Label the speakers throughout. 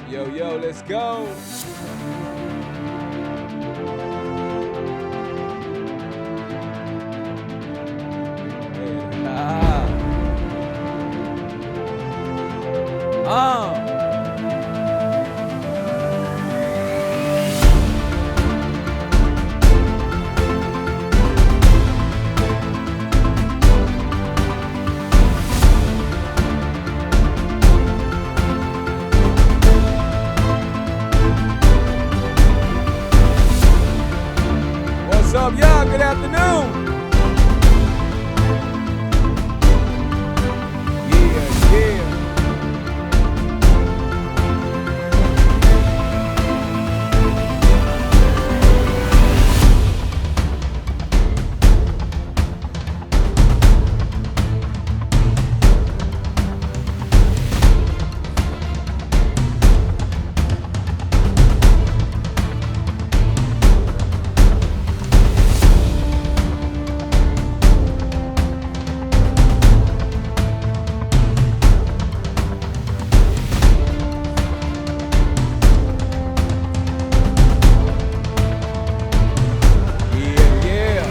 Speaker 1: Yo, yo, let's go. Ah. What's up, y'all? Good afternoon. Yeah, yeah. Yeah, yeah.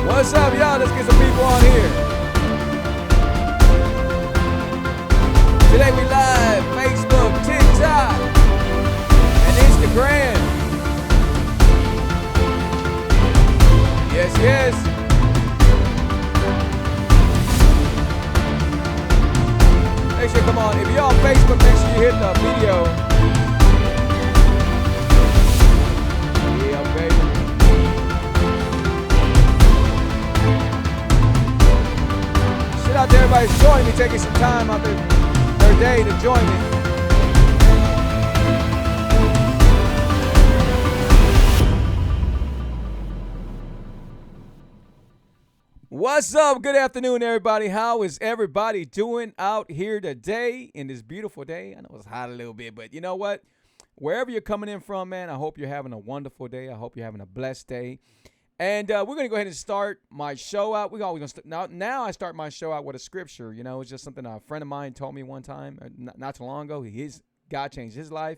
Speaker 1: What's up, y'all? Let's get some people on here. Today we live Facebook, TikTok, and Instagram. Yes, yes. Make sure, come on. If you're on Facebook, make sure you hit the video. Yeah, baby. Shout out to everybody's joining me, taking some time out their day to join me. What's up? Good afternoon, everybody. How is everybody doing out here today in this beautiful day? I know it's hot a little bit, but you know what? Wherever you're coming in from, man, I hope you're having a wonderful day. I hope you're having a blessed day. And we're going to go ahead and start my show out. We're always going to now I start my show out with a scripture. You know, it's just something a friend of mine told me one time, not too long ago. God changed his life.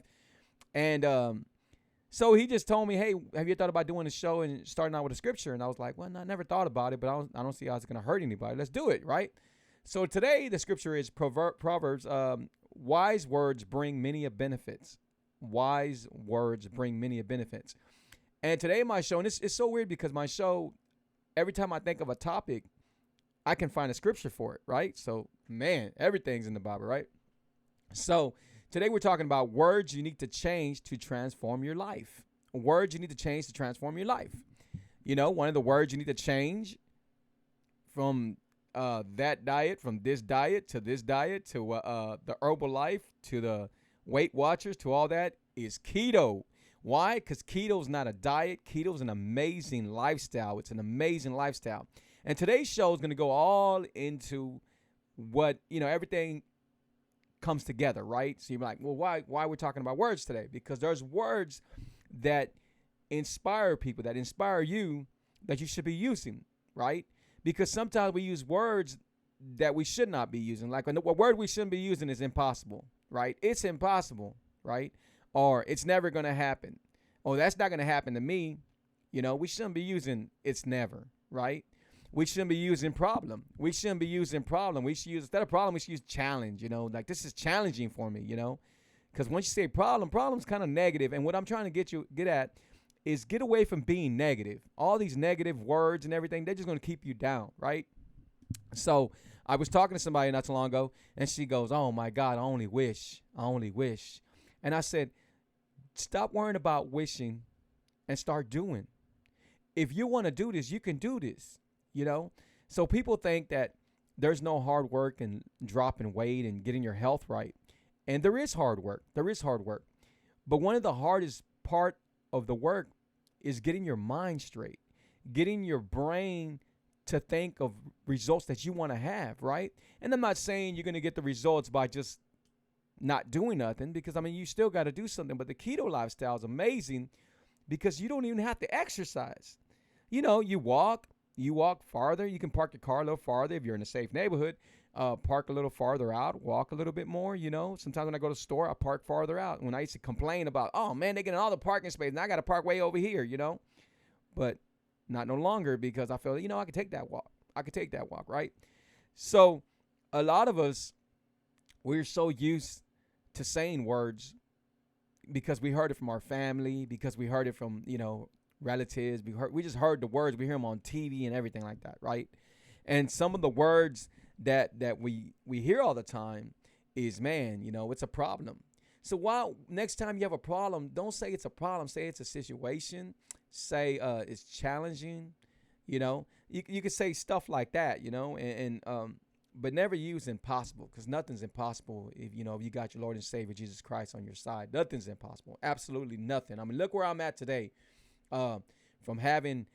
Speaker 1: And so he just told me, hey, have you thought about doing a show and starting out with a scripture? And I was like, well, no, I never thought about it, but I don't see how it's going to hurt anybody. Let's do it, right? So today the scripture is Proverbs, wise words bring many a benefits. Wise words bring many a benefits. And today my show, and it's so weird because my show, every time I think of a topic, I can find a scripture for it, right? So, man, everything's in the Bible, right? So today we're talking about words you need to change to transform your life. Words you need to change to transform your life. You know, one of the words you need to change from that diet, from this diet to this diet to the Herbalife to the Weight Watchers to all that is keto. Why? Because keto is not a diet. Keto is an amazing lifestyle. It's an amazing lifestyle. And today's show is going to go all into what, you know, everything comes together, right? So you're like, well, why we're talking about words today? Because there's words that inspire people, that inspire you, that you should be using, right? Because sometimes we use words that we should not be using. Like a word we shouldn't be using is impossible, right? It's impossible, right? Or it's never going to happen. Oh, that's not going to happen to me. You know, we shouldn't be using it's never, right? We shouldn't be using problem. We shouldn't be using problem. We should use, instead of problem, we should use challenge, you know, like this is challenging for me, you know, because once you say problem's kind of negative. And what I'm trying to get at is get away from being negative. All these negative words and everything, they're just going to keep you down, right? So I was talking to somebody not too long ago, and she goes, oh, my God, I only wish. And I said, stop worrying about wishing and start doing. If you want to do this, you can do this, you know? So people think that there's no hard work and dropping weight and getting your health right. And there is hard work. But one of the hardest part of the work is getting your mind straight, getting your brain to think of results that you want to have, right? And I'm not saying you're going to get the results by just not doing nothing, because, I mean, you still got to do something. But the keto lifestyle is amazing because you don't even have to exercise. You walk farther. You can park your car a little farther if you're in a safe neighborhood. Park a little farther out, walk a little bit more. Sometimes when I go to the store, I park farther out. When I used to complain about, oh man, they getting all the parking space, and I got to park way over here, but not no longer, because I feel, I can take that walk. I could take that walk, right? So a lot of us, we're so used to saying words because we heard it from our family, because we heard it from, relatives. We just heard the words. We hear them on TV and everything like that, right? And some of the words that we hear all the time is, man, it's a problem. So while next time you have a problem, don't say it's a problem. Say it's a situation. Say it's challenging. You could say stuff like that. But never use impossible, because nothing's impossible if you got your Lord and Savior Jesus Christ on your side. Nothing's impossible. Absolutely nothing. I mean, look where I'm at today. From having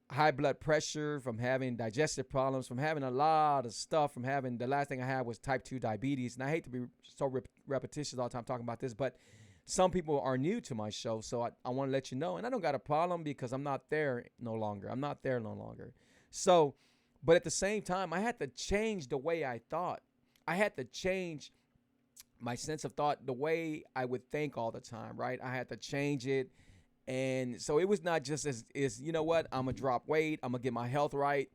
Speaker 1: high blood pressure, from having digestive problems, from having a lot of stuff, from having, the last thing I had was type 2 diabetes. And I hate to be so repetitious all the time talking about this, but some people are new to my show, so I want to let you know. And I don't got a problem because I'm not there no longer. So, but at the same time, I had to change the way I thought. I had to change my sense of thought, the way I would think all the time, right? I had to change it. And so it was not just as I'm going to drop weight, I'm going to get my health right,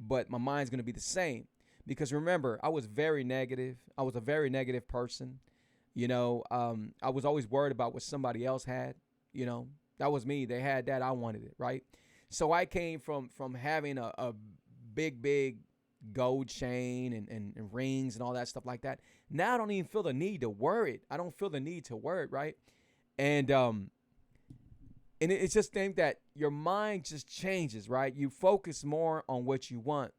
Speaker 1: but my mind's going to be the same. Because remember, I was very negative. I was a very negative person. I was always worried about what somebody else had. That was me. They had that. I wanted it, right? So I came from having a big gold chain and rings and all that stuff like that. Now I don't even feel the need to wear it. I don't feel the need to wear it, right? And it's just think that your mind just changes, right? You focus more on what you want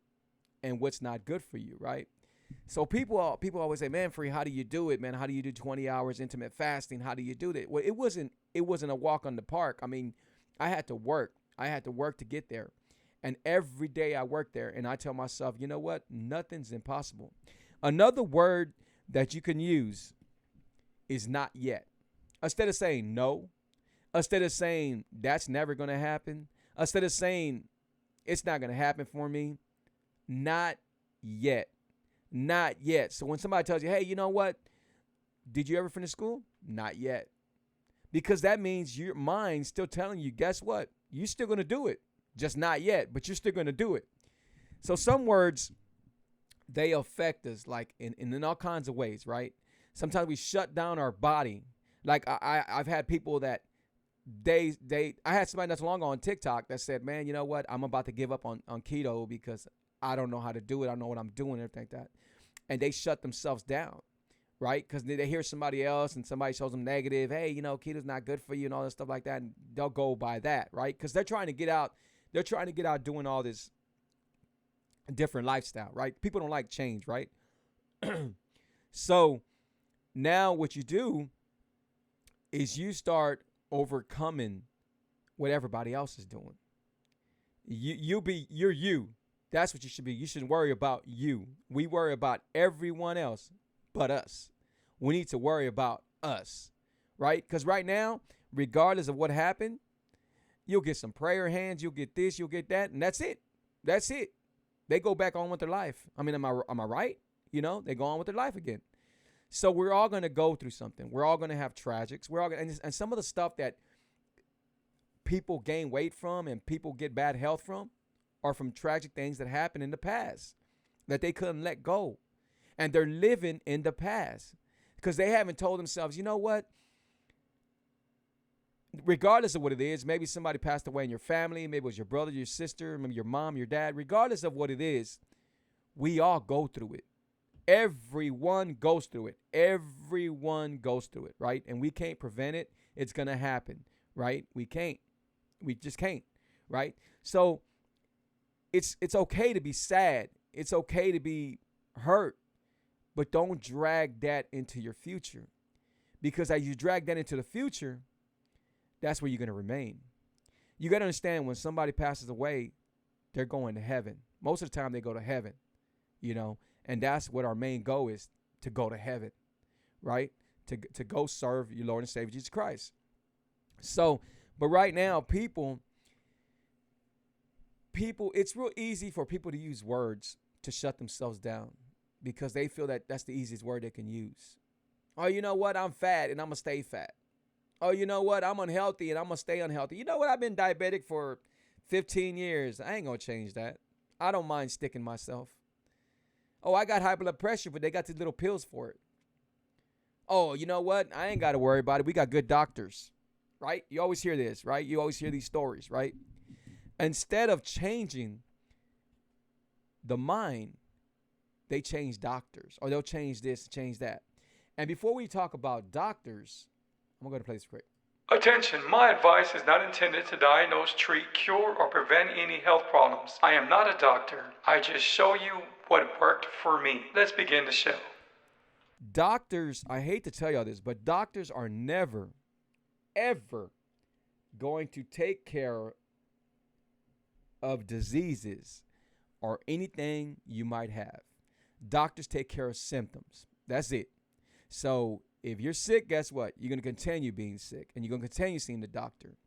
Speaker 1: and what's not good for you, right? So people always say, man, Free, how do you do it, man? How do you do 20 hours intermittent fasting? How do you do that? Well, it wasn't a walk on the park. I mean, I had to work. I had to work to get there. And every day I work there, and I tell myself, you know what? Nothing's impossible. Another word that you can use is not yet. Instead of saying no, instead of saying that's never going to happen, instead of saying it's not going to happen for me, not yet. Not yet. So when somebody tells you, hey, you know what? Did you ever finish school? Not yet. Because that means your mind's still telling you, guess what? You're still going to do it. Just not yet, but you're still going to do it. So some words, they affect us like in all kinds of ways, right? Sometimes we shut down our body. Like I've had people that I had somebody not so long ago on TikTok that said, man, you know what? I'm about to give up on keto because I don't know how to do it. I don't know what I'm doing and everything like that. And they shut themselves down, right? Because they hear somebody else and somebody shows them negative. Hey, keto's not good for you and all this stuff like that. And they'll go by that, right? Because they're trying to get out. They're trying to get out doing all this different lifestyle, right? People don't like change, right? So now what you do is you start overcoming what everybody else is doing. You're you. That's what you should be. You shouldn't worry about you. We worry about everyone else but us. We need to worry about us, right? Because right now, regardless of what happened, you'll get some prayer hands, you'll get this, you'll get that, and that's it. That's it. They go back on with their life. I mean, am I right? They go on with their life again. So we're all going to go through something. We're all going to have tragics. We're all gonna, and some of the stuff that people gain weight from and people get bad health from are from tragic things that happened in the past that they couldn't let go. And they're living in the past because they haven't told themselves, you know what? Regardless of what it is, maybe somebody passed away in your family, maybe it was your brother, your sister, maybe your mom, your dad. Regardless of what it is, we all go through it. Everyone goes through it. Everyone goes through it, right? And we can't prevent it. It's going to happen, right? We can't. We just can't, right? So it's okay to be sad. It's okay to be hurt, but don't drag that into your future. Because as you drag that into the future, that's where you're going to remain. You got to understand when somebody passes away, they're going to heaven. Most of the time they go to heaven, and that's what our main goal is, to go to heaven, right? To go serve your Lord and Savior Jesus Christ. So, But right now, people, it's real easy for people to use words to shut themselves down because they feel that that's the easiest word they can use. Oh, you know what? I'm fat and I'm gonna stay fat. Oh, you know what? I'm unhealthy and I'm gonna stay unhealthy. You know what? I've been diabetic for 15 years. I ain't gonna change that. I don't mind sticking myself. Oh, I got high blood pressure, but they got these little pills for it. Oh, you know what? I ain't got to worry about it. We got good doctors, right? You always hear this, right? You always hear these stories, right? Instead of changing the mind, they change doctors or they'll change this, change that. And before we talk about doctors, I'm going to play this quick. Attention, my advice is not intended to diagnose, treat, cure, or prevent any health problems. I am not a doctor. I just show you what worked for me. Let's begin the show. Doctors, I hate to tell y'all this, but doctors are never, ever going to take care of diseases or anything you might have. Doctors take care of symptoms. That's it. So if you're sick, guess what? You're going to continue being sick and you're going to continue seeing the doctor.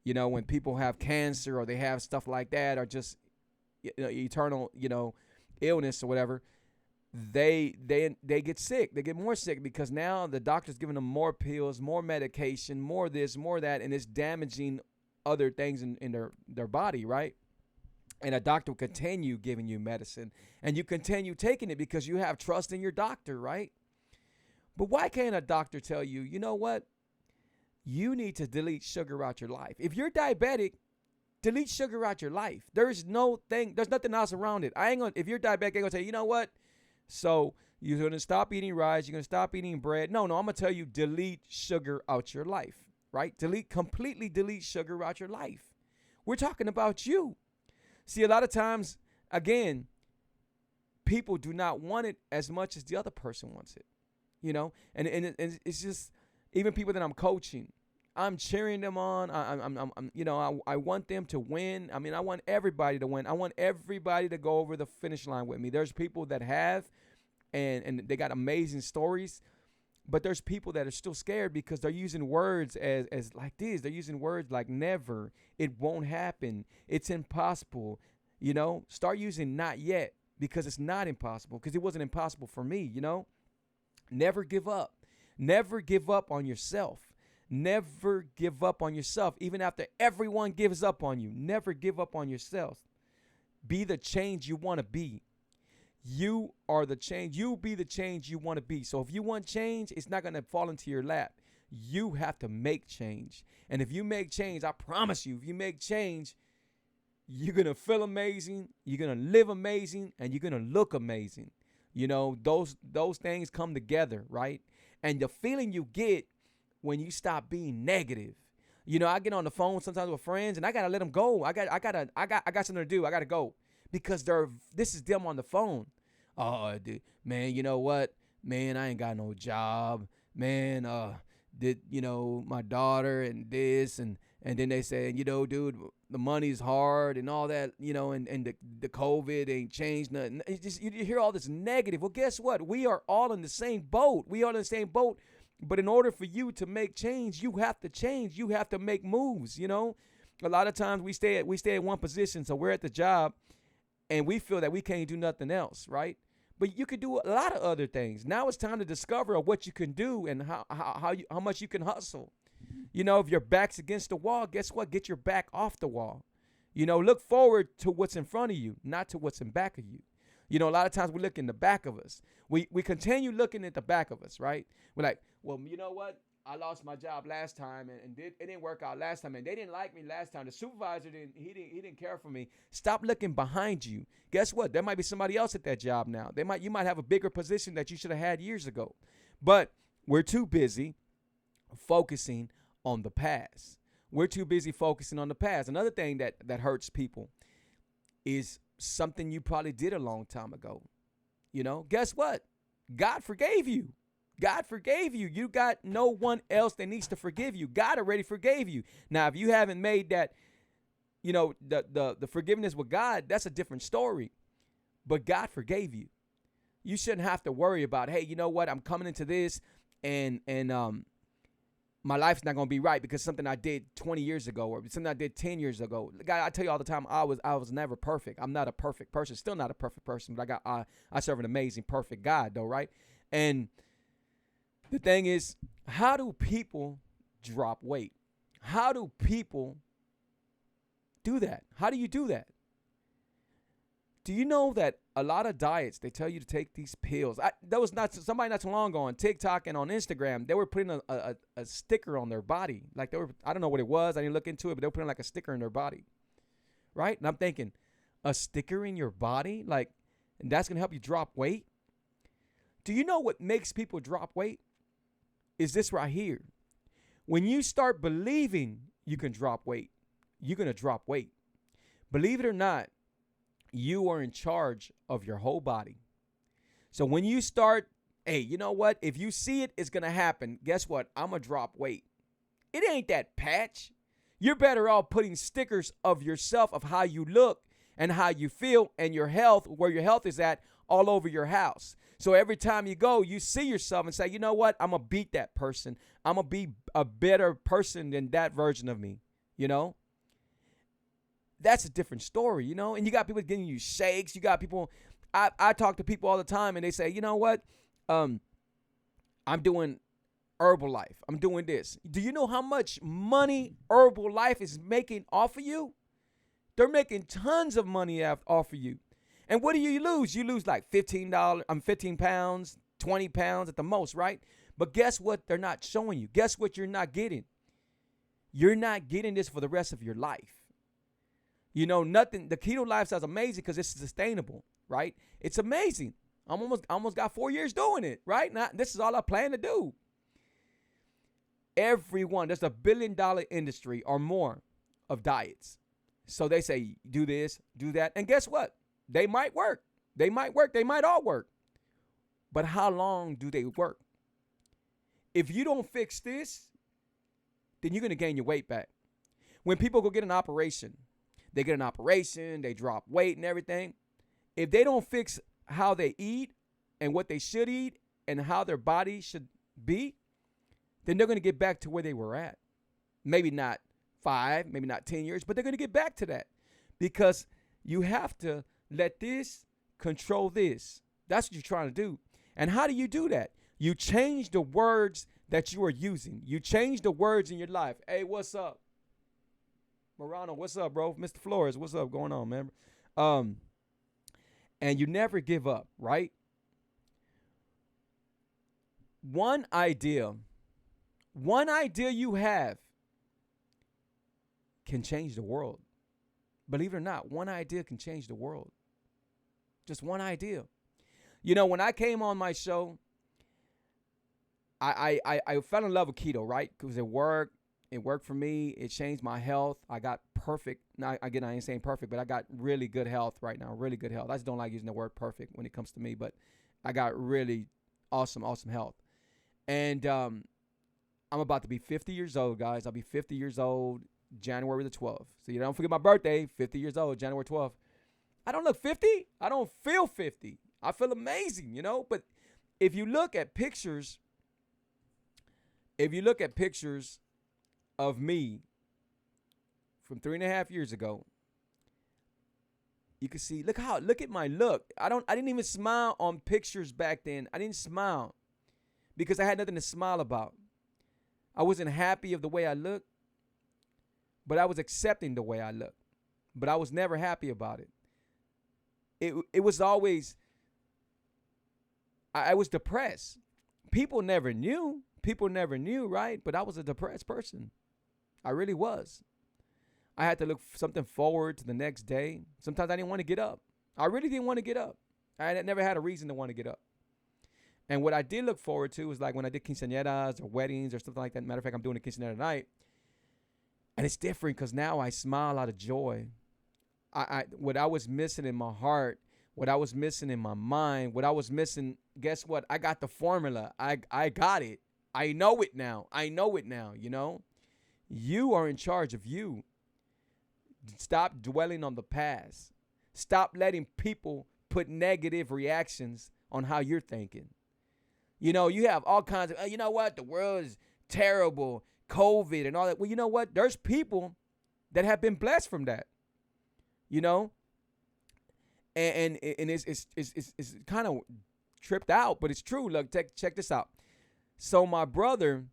Speaker 1: You know, when people have cancer or they have stuff like that or just eternal, illness or whatever, they get sick. They get more sick because now the doctor's giving them more pills, more medication, more this, more that, and it's damaging other things in their body, right? And a doctor will continue giving you medicine and you continue taking it because you have trust in your doctor, right? But why can't a doctor tell you, you know what? You need to delete sugar out your life. If you're diabetic, delete sugar out your life. There's nothing else around it. If you're diabetic, I'm gonna tell you, you know what? So you're gonna stop eating rice, you're gonna stop eating bread. No, I'm gonna tell you, delete sugar out your life, right? Completely delete sugar out your life. We're talking about you. See, a lot of times, again, people do not want it as much as the other person wants it. And it's just even people that I'm coaching, I'm cheering them on. I want them to win. I mean, I want everybody to win. I want everybody to go over the finish line with me. There's people that have, and they got amazing stories, but there's people that are still scared because they're using words as like this. They're using words like never, it won't happen, it's impossible. Start using not yet because it's not impossible because it wasn't impossible for me. Never give up. Never give up on yourself. Never give up on yourself. Even after everyone gives up on you, never give up on yourself. Be the change you want to be. You are the change. You be the change you want to be. So if you want change, it's not going to fall into your lap. You have to make change. And if you make change, I promise you, if you make change, you're going to feel amazing. You're going to live amazing and you're going to look amazing. Those things come together, right? And the feeling you get when you stop being negative. I get on the phone sometimes with friends and I gotta let them go. I got something to do. I gotta go because this is them on the phone. Oh, dude, man, you know what? Man, I ain't got no job. Man, my daughter and this and then they say, dude, the money's hard and all that, and the COVID ain't changed nothing. It's just, you hear all this negative. Well, guess what? We are all in the same boat. But in order for you to make change, you have to change. You have to make moves, A lot of times we stay at one position, so we're at the job and we feel that we can't do nothing else, right? But you could do a lot of other things. Now it's time to discover what you can do and how much you can hustle. If your back's against the wall, guess what? Get your back off the wall. Look forward to what's in front of you, not to what's in back of you. A lot of times we look in the back of us. We continue looking at the back of us, right? We're like, well, you know what? I lost my job last time and it didn't work out last time and they didn't like me last time. The supervisor didn't care for me. Stop looking behind you. Guess what? There might be somebody else at that job now. You might have a bigger position that you should have had years ago. But we're too busy focusing on the past. We're too busy focusing on the past. Another thing that hurts people is something you probably did a long time ago. Guess what? God forgave you. God forgave you. You got no one else that needs to forgive you. God already forgave you. Now, if you haven't made that, the forgiveness with God, that's a different story. But God forgave you. You shouldn't have to worry about, hey, you know what? I'm coming into this and my life's not gonna be right because something I did 20 years ago or something I did 10 years ago. God, I tell you all the time, I was never perfect. I'm not a perfect person, still not a perfect person, but I serve an amazing, perfect God, though, right? And the thing is, how do people drop weight? How do people do that? How do you do that? Do you know that a lot of diets, they tell you to take these pills? There was somebody not too long ago on TikTok and on Instagram, they were putting a sticker on their body. Like I don't know what it was. I didn't look into it, but they were putting like a sticker in their body. Right? And I'm thinking, a sticker in your body? Like, and that's going to help you drop weight? Do you know what makes people drop weight? Is this right here. When you start believing you can drop weight, you're going to drop weight. Believe it or not, you are in charge of your whole body. So when you start, hey, you know what? If you see it, it's going to happen. Guess what? I'm going to drop weight. It ain't that patch. You're better off putting stickers of yourself, of how you look and how you feel and your health, where your health is at, all over your house. So every time you go, you see yourself and say, you know what? I'm going to beat that person. I'm going to be a better person than that version of me, you know? That's a different story, you know? And you got people giving you shakes. You got people, I talk to people all the time and they say, you know what? I'm doing Herbalife. I'm doing this. Do you know how much money Herbalife is making off of you? They're making tons of money off of you. And what do you lose? You lose like $15, 15 pounds, 20 pounds at the most, right? But guess what they're not showing you? Guess what you're not getting? You're not getting this for the rest of your life. You know, nothing. The keto lifestyle is amazing because it's sustainable, right? It's amazing. I almost got 4 years doing it, right? Now, this is all I plan to do. Everyone, there's $1 billion industry or more of diets. So they say, do this, do that. And guess what? They might work. They might work. They might all work. But how long do they work? If you don't fix this, then you're going to gain your weight back. When people go get an operation, they drop weight and everything. If they don't fix how they eat and what they should eat and how their body should be, then they're going to get back to where they were at. Maybe not 5, maybe not 10 years, but they're going to get back to that because you have to let this control this. That's what you're trying to do. And how do you do that? You change the words that you are using. You change the words in your life. Hey, what's up? Morano, what's up, bro? Mr. Flores, what's up going on, man? And you never give up, right? One idea you have can change the world. Believe it or not, one idea can change the world. Just one idea. You know, when I came on my show, I fell in love with keto, right? Because it worked. It worked for me. It changed my health. I got perfect. Now, again, I ain't saying perfect, but I got really good health right now. Really good health. I just don't like using the word perfect when it comes to me, but I got really awesome health. And I'm about to be 50 years old, guys. I'll be 50 years old January the 12th. So you don't forget my birthday, 50 years old, January 12th. I don't look 50. I don't feel 50. I feel amazing, you know? But if you look at pictures of me from 3.5 years ago, you can see, look at my look. I didn't even smile on pictures back then. I didn't smile because I had nothing to smile about. I wasn't happy of the way I looked, but I was accepting the way I looked. But I was never happy about it. It was always, I was depressed. People never knew, right? But I was a depressed person. I really was. I had to look something forward to the next day. Sometimes I didn't want to get up. I really didn't want to get up. I had never had a reason to want to get up. And what I did look forward to was like when I did quinceañeras or weddings or something like that. Matter of fact, I'm doing a quinceañera tonight. And it's different because now I smile out of joy. What I was missing in my heart, what I was missing in my mind, what I was missing, guess what? I got the formula. I got it. I know it now, you know? You are in charge of you. Stop dwelling on the past. Stop letting people put negative reactions on how you're thinking. You know, you have all kinds of, you know what? The world is terrible. COVID and all that. Well, you know what? There's people that have been blessed from that, you know, and it's kind of tripped out, but it's true. Look, check this out. So my brother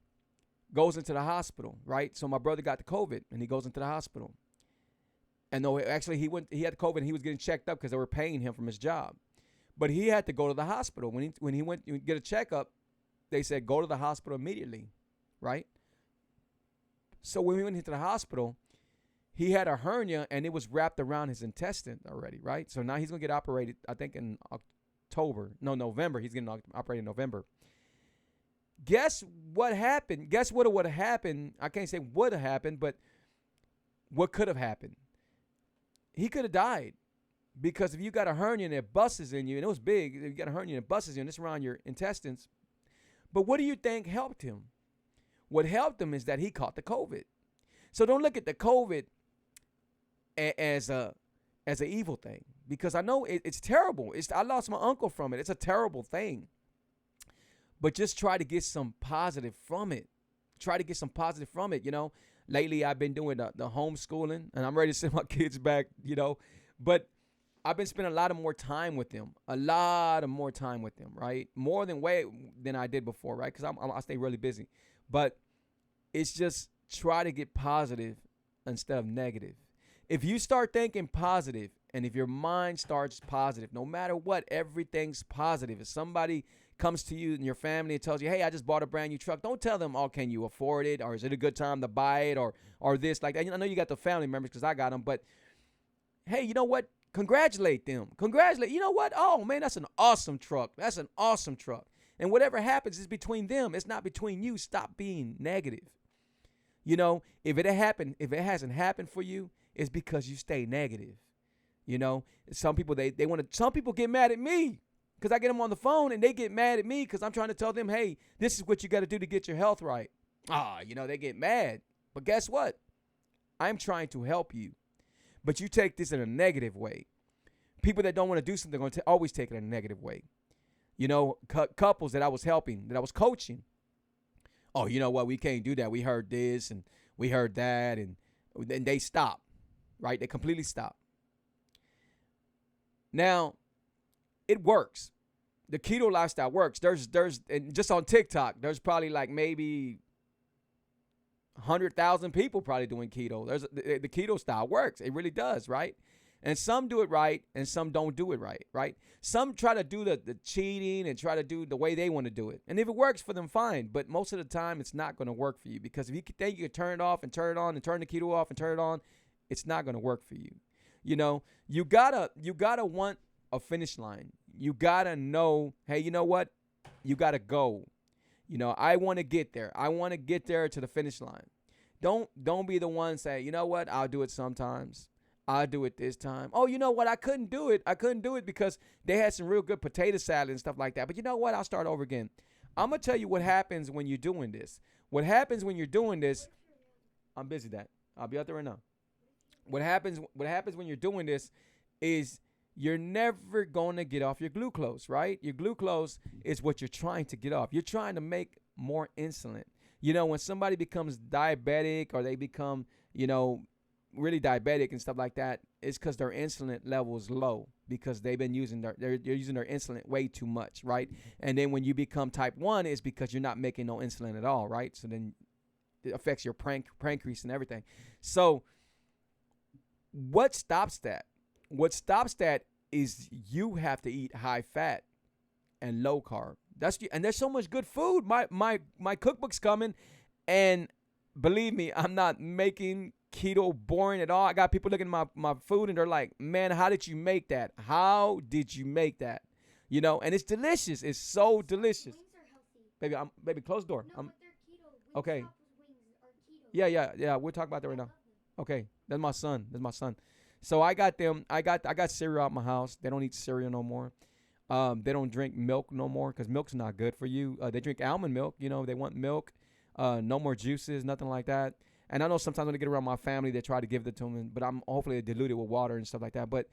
Speaker 1: goes into the hospital, right? So my brother got the COVID, and he goes into the hospital. And no, actually, he had COVID, and he was getting checked up because they were paying him from his job. But he had to go to the hospital. When he went to get a checkup, they said, go to the hospital immediately, right? So when we went into the hospital, he had a hernia, and it was wrapped around his intestine already, right? So now he's going to get operated, I think, in November. He's getting operated in November. Guess what happened? Guess what would have happened? I can't say would have happened, but what could have happened? He could have died, because if you got a hernia and it busts in you, and it was big, if you got a hernia and it busts in you, and it's around your intestines. But what do you think helped him? What helped him is that he caught the COVID. So don't look at the COVID as an evil thing, because I know it's terrible. I lost my uncle from it. It's a terrible thing. But just try to get some positive from it. Try to get some positive from it, you know. Lately, I've been doing the homeschooling, and I'm ready to send my kids back, you know. But I've been spending a lot more time with them, right? More than I did before, right? Because I stay really busy. But it's just try to get positive instead of negative. If you start thinking positive, and if your mind starts positive, no matter what, everything's positive. If somebody comes to you and your family and tells you, hey, I just bought a brand new truck, don't tell them, oh, can you afford it? Or is it a good time to buy it? Or this, like that. I know you got the family members, because I got them. But, hey, you know what? Congratulate them. You know what? Oh, man, that's an awesome truck. That's an awesome truck. And whatever happens is between them. It's not between you. Stop being negative. You know, if it hasn't happened for you, it's because you stay negative. You know, some people, some people get mad at me because I get them on the phone, and they get mad at me because I'm trying to tell them, hey, this is what you got to do to get your health right. You know, they get mad. But guess what? I'm trying to help you. But you take this in a negative way. People that don't want to do something are going to always take it in a negative way. You know, couples that I was helping, that I was coaching. Oh, you know what? We can't do that. We heard this and we heard that. And then they stop, right? They completely stop. Now, it works. The keto lifestyle works. There's and just on TikTok, there's probably like maybe 100,000 people probably doing keto. The keto style works. It really does, right? And some do it right, and some don't do it right, right? Some try to do the cheating and try to do the way they want to do it. And if it works for them, fine. But most of the time, it's not going to work for you, because if you think you can turn it off and turn it on and turn the keto off and turn it on, it's not going to work for you. You know, you gotta want a finish line. You gotta know, hey, you know what? You gotta go. You know, I want to get there. I want to get there to the finish line. Don't be the one say, you know what? I'll do it sometimes. I'll do it this time. Oh, you know what? I couldn't do it. I couldn't do it because they had some real good potato salad and stuff like that. But you know what? I'll start over again. I'm going to tell you what happens when you're doing this. What happens when you're doing this, I'm busy, Dad. I'll be out there right now. What happens when you're doing this is you're never going to get off your glucose, right? Your glucose is what you're trying to get off. You're trying to make more insulin. You know, when somebody becomes diabetic or they become, you know, really diabetic and stuff like that, it's because their insulin level is low because they've been using they're using their insulin way too much, right? And then when you become type 1, it's because you're not making no insulin at all, right? So then it affects your pancreas and everything. So what stops that? What stops that is you have to eat high fat and low carb. And there's so much good food. My cookbook's coming, and believe me, I'm not making keto boring at all. I got people looking at my food and they're like, man, how did you make that? How did you make that? You know, and it's delicious. It's so delicious. Wings are healthy. Baby, close the door. No, but they're keto. Okay. Wings are keto. Yeah. We'll talk about that right now. Okay. That's my son. So I got them. I got cereal out my house. They don't eat cereal no more. They don't drink milk no more because milk's not good for you. They drink almond milk. You know, they want milk. No more juices, nothing like that. And I know sometimes when they get around my family, they try to give it to them, but I'm hopefully dilute it with water and stuff like that. But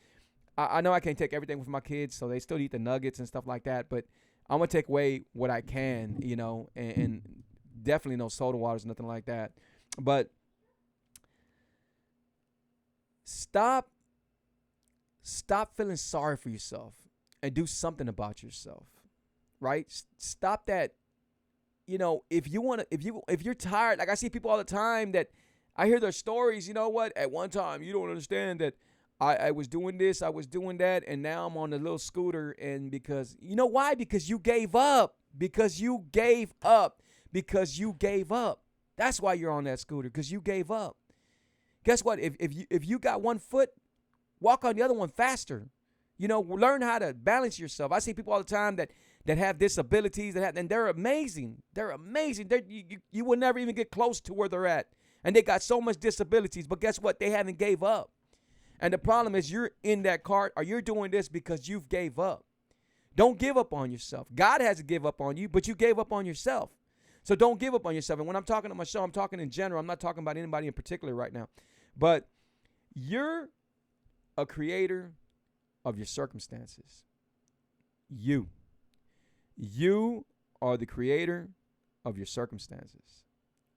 Speaker 1: I know I can't take everything with my kids, so they still eat the nuggets and stuff like that. But I'm going to take away what I can, you know, and Definitely no soda waters, nothing like that. But stop stop feeling sorry for yourself and do something about yourself, right? Stop that. If you want to, if you're tired, like I see people all the time that I hear their stories. You know what? At one time, you don't understand that I was doing this, I was doing that, and now I'm on a little scooter. And because you know why? Because you gave up. Because you gave up. Because you gave up. That's why you're on that scooter. Because you gave up. Guess what? If you got one foot, walk on the other one faster. Learn how to balance yourself. I see people all the time that have disabilities and they're amazing. They're amazing. You will never even get close to where they're at. And they got so much disabilities, but guess what? They haven't gave up. And the problem is you're in that cart or you're doing this because you've gave up. Don't give up on yourself. God hasn't give up on you, but you gave up on yourself. So don't give up on yourself. And when I'm talking on my show, I'm talking in general. I'm not talking about anybody in particular right now. But you're a creator of your circumstances. You are the creator of your circumstances,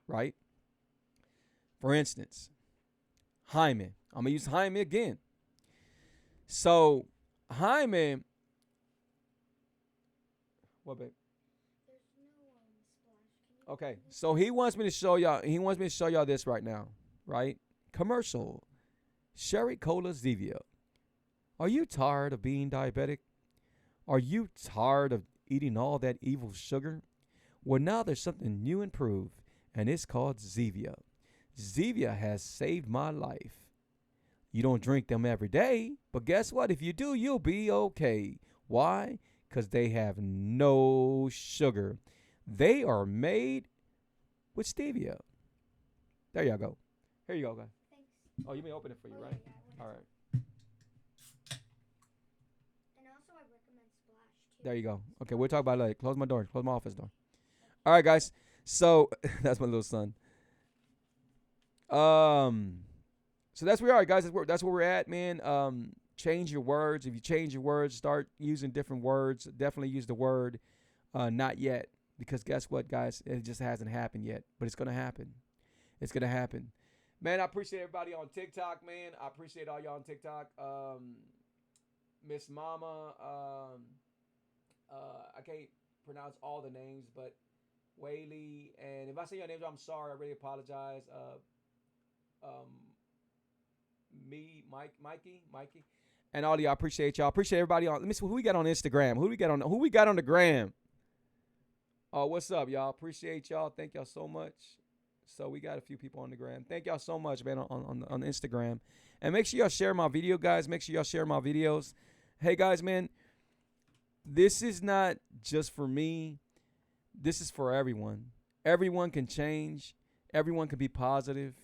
Speaker 1: right? For instance, Hyman. I'm going to use Hyman again. So, Hyman, what, babe? Okay, so he wants me to show y'all this right now, right? Commercial. Sherry Cola Zevia. Are you tired of being diabetic? Are you tired of eating all that evil sugar? Well, now there's something new and improved, and it's called Zevia. Zevia has saved my life. You don't drink them every day, but guess what? If you do, you'll be okay. Why? Because they have no sugar. They are made with stevia. There y'all go. Here you go, guys. Thanks. Oh, you may open it for you, right? Yeah, all right. And also I recommend Splash too. There you go. Okay, we'll talk about it later. Close my door. Close my office door. All right, guys. So that's my little son. So that's where we are, guys. That's where we're at, man. Change your words. If you change your words, start using different words. Definitely use the word not yet. Because guess what, guys? It just hasn't happened yet. But it's going to happen. It's going to happen. Man, I appreciate everybody on TikTok, man. I appreciate all y'all on TikTok. Miss Mama. I can't pronounce all the names, but Whaley. And if I say your names, I'm sorry. I really apologize. Mikey. And all of y'all, appreciate y'all. Appreciate everybody on. Let me see who we got on Instagram. Who we got on the gram? Oh, what's up, y'all? Appreciate y'all. Thank y'all so much. So we got a few people on the gram. Thank y'all so much, man, on Instagram. And make sure y'all share my video, guys. Make sure y'all share my videos. Hey, guys, man, this is not just for me. This is for everyone. Everyone can change. Everyone can be positive,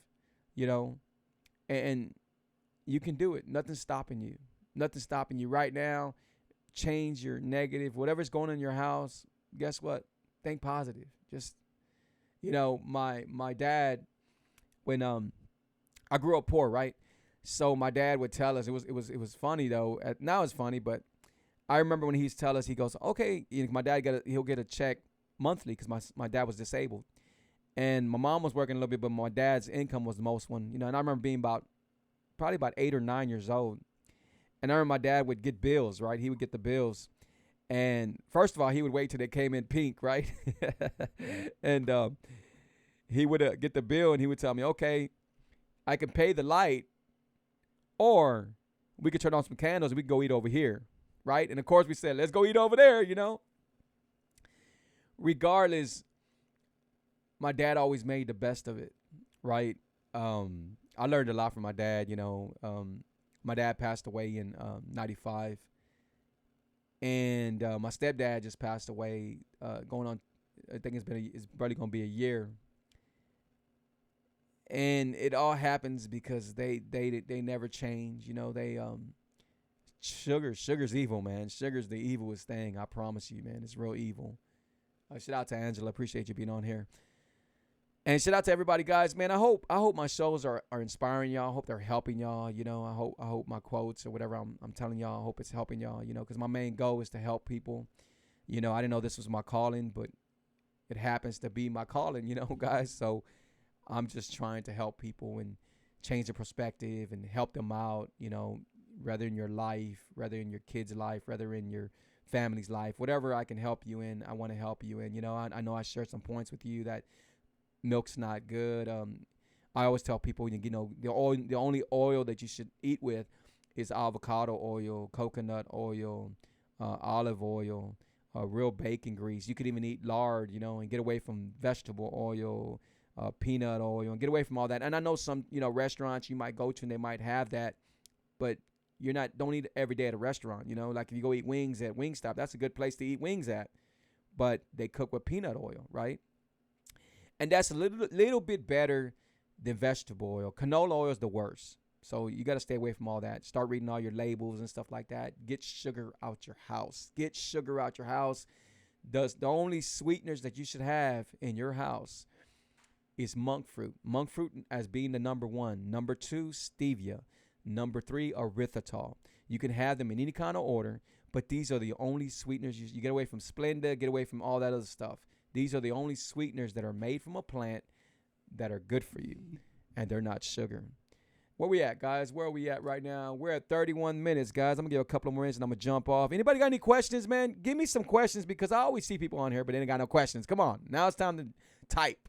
Speaker 1: and you can do it. Nothing's stopping you. Nothing's stopping you right now. Change your negative. Whatever's going on in your house, guess what? Think positive. Just, my dad, when I grew up poor, right? So my dad would tell us, it was funny though. Now it's funny, but I remember when he used to tell us, he goes, okay, my dad he'll get a check monthly because my dad was disabled. And my mom was working a little bit, but my dad's income was the most one, and I remember being probably about 8 or 9 years old. And I remember my dad would get bills, right? He would get the bills. And first of all, he would wait till they came in pink, right? And he would get the bill and he would tell me, okay, I can pay the light or we could turn on some candles and we can go eat over here, right? And of course we said, let's go eat over there, Regardless, my dad always made the best of it, right? I learned a lot from my dad, my dad passed away in 95. And my stepdad just passed away going on, I think it's probably going to be a year. And it all happens because they never change, sugar's evil, man. Sugar's the evilest thing, I promise you, man. It's real evil. Shout out to Angela. Appreciate you being on here. And shout out to everybody, guys. Man, I hope my shows are inspiring y'all. I hope they're helping y'all. I hope my quotes or whatever I'm telling y'all, I hope it's helping y'all. Because my main goal is to help people. I didn't know this was my calling, but it happens to be my calling, guys. So I'm just trying to help people and change their perspective and help them out, rather in your life, rather in your kids' life, rather in your family's life, whatever I can help you in, I want to help you in. I know I shared some points with you that milk's not good. I always tell people, the only oil that you should eat with is avocado oil, coconut oil, olive oil, real bacon grease. You could even eat lard, and get away from vegetable oil, peanut oil, and get away from all that. And I know some, restaurants you might go to and they might have that, but don't eat it every day at a restaurant. Like if you go eat wings at Wingstop, that's a good place to eat wings at, but they cook with peanut oil, right? And that's a little bit better than vegetable oil. Canola oil is the worst. So you got to stay away from all that. Start reading all your labels and stuff like that. Get sugar out your house. Get sugar out your house. The only sweeteners that you should have in your house is monk fruit. Monk fruit as being the number one. Number two, stevia. Number three, erythritol. You can have them in any kind of order, but these are the only sweeteners. You get away from Splenda, get away from all that other stuff. These are the only sweeteners that are made from a plant that are good for you, and they're not sugar. Where we at, guys? Where are we at right now? We're at 31 minutes, guys. I'm going to give a couple of more minutes, and I'm going to jump off. Anybody got any questions, man? Give me some questions, because I always see people on here, but they ain't got no questions. Come on. Now it's time to type.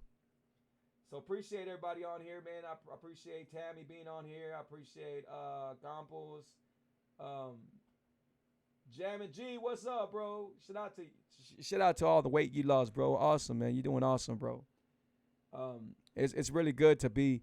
Speaker 1: So appreciate everybody on here, man. I appreciate Tammy being on here. I appreciate Gompos. Jammin' G, what's up, bro? Shout out to all the weight you lost, bro. Awesome, man. You're doing awesome, bro. It's really good to be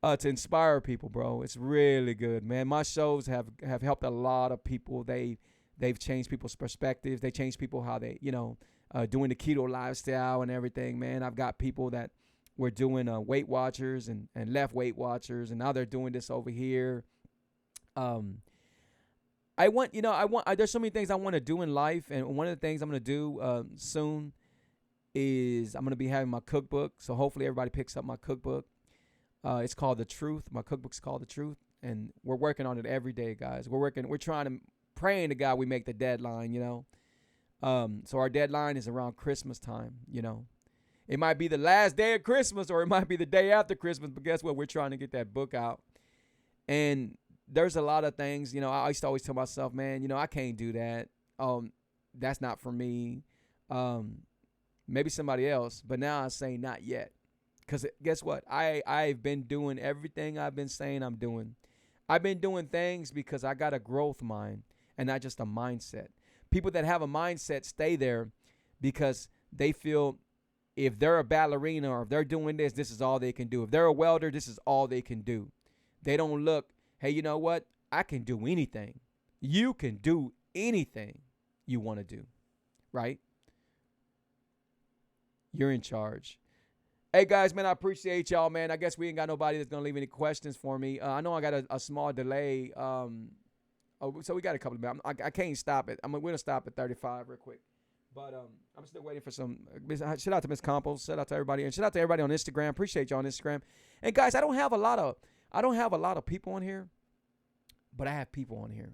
Speaker 1: to inspire people, bro. It's really good, man. My shows have helped a lot of people. They've changed people's perspectives. They changed people how they, doing the keto lifestyle and everything, man. I've got people that were doing Weight Watchers and left Weight Watchers, and now they're doing this over here. There's so many things I want to do in life, and one of the things I'm going to do soon is I'm going to be having my cookbook. So hopefully everybody picks up my cookbook. It's called The Truth. My cookbook's called The Truth, and we're working on it every day, guys. We're praying to God we make the deadline, So our deadline is around Christmas time, It might be the last day of Christmas, or it might be the day after Christmas, but guess what? We're trying to get that book out. And there's a lot of things, I used to always tell myself, man, I can't do that. That's not for me. Maybe somebody else, but now I say not yet. Because guess what? I've been doing everything I've been saying I'm doing. I've been doing things because I got a growth mind and not just a mindset. People that have a mindset stay there because they feel if they're a ballerina or if they're doing this, this is all they can do. If they're a welder, this is all they can do. They don't look, hey, you know what? I can do anything. You can do anything you want to do, right? You're in charge. Hey, guys, man, I appreciate y'all, man. I guess we ain't got nobody that's going to leave any questions for me. I know I got a small delay. So we got a couple of minutes. I can't stop it. We're going to stop at 35 real quick. But I'm still waiting for some. Shout out to Miss Campos. Shout out to everybody. And shout out to everybody on Instagram. Appreciate y'all on Instagram. And, guys, I don't have a lot of people on here, but I have people on here.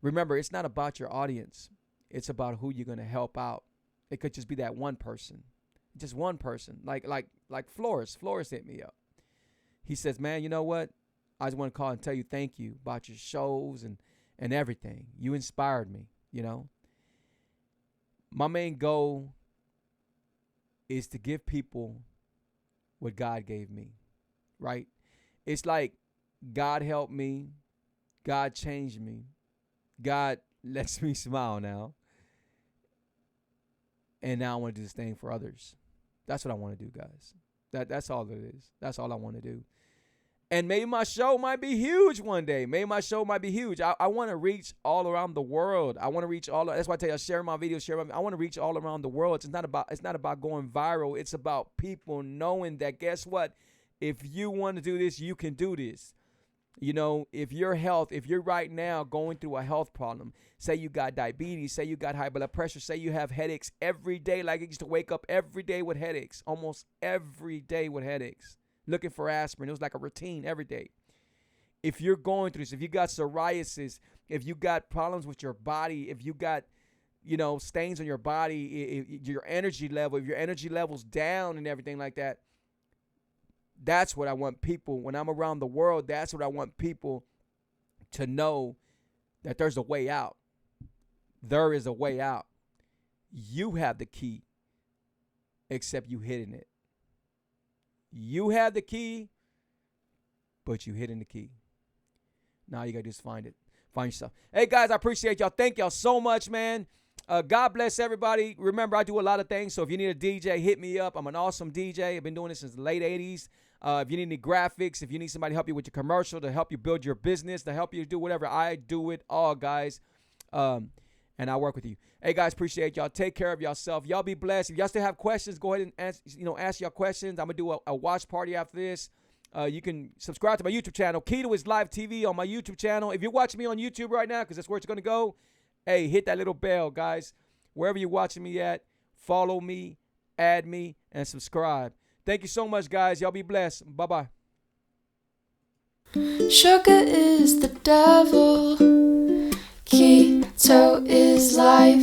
Speaker 1: Remember, it's not about your audience. It's about who you're going to help out. It could just be that one person. Just one person, like Flores. Flores hit me up. He says, man, you know what? I just want to call and tell you thank you about your shows and everything. You inspired me, My main goal is to give people what God gave me, right? It's like God helped me. God changed me. God lets me smile now. And now I want to do this thing for others. That's what I want to do, guys. That's all it is. That's all I want to do. And maybe my show might be huge one day. Maybe my show might be huge. I want to reach all around the world. I want to reach that's why I tell you, I share my videos, I want to reach all around the world. It's not about going viral. It's about people knowing that, guess what? If you want to do this, you can do this. If you're right now going through a health problem, say you got diabetes, say you got high blood pressure, say you have headaches every day, like I used to wake up every day with headaches, almost every day with headaches, looking for aspirin. It was like a routine every day. If you're going through this, if you got psoriasis, if you got problems with your body, if you got stains on your body, your energy level, if your energy level's down and everything like that, that's what I want people, when I'm around the world, that's what I want people to know, that there's a way out. There is a way out. You have the key, except you hidden it. You have the key, but you hidden the key. Now you got to just find it. Find yourself. Hey, guys, I appreciate y'all. Thank y'all so much, man. God bless everybody. Remember, I do a lot of things, so if you need a DJ, hit me up. I'm an awesome DJ. I've been doing this since the late 80s. If you need any graphics, if you need somebody to help you with your commercial, to help you build your business, to help you do whatever, I do it all, guys. And I work with you. Hey, guys, appreciate y'all. Take care of yourself. Y'all be blessed. If y'all still have questions, go ahead and ask y'all questions. I'm going to do a watch party after this. You can subscribe to my YouTube channel. Keto is Live TV on my YouTube channel. If you're watching me on YouTube right now, because that's where it's going to go, hey, hit that little bell, guys. Wherever you're watching me at, follow me, add me, and subscribe. Thank you so much, guys. Y'all be blessed. Bye-bye.
Speaker 2: Sugar is the devil. Keto is life.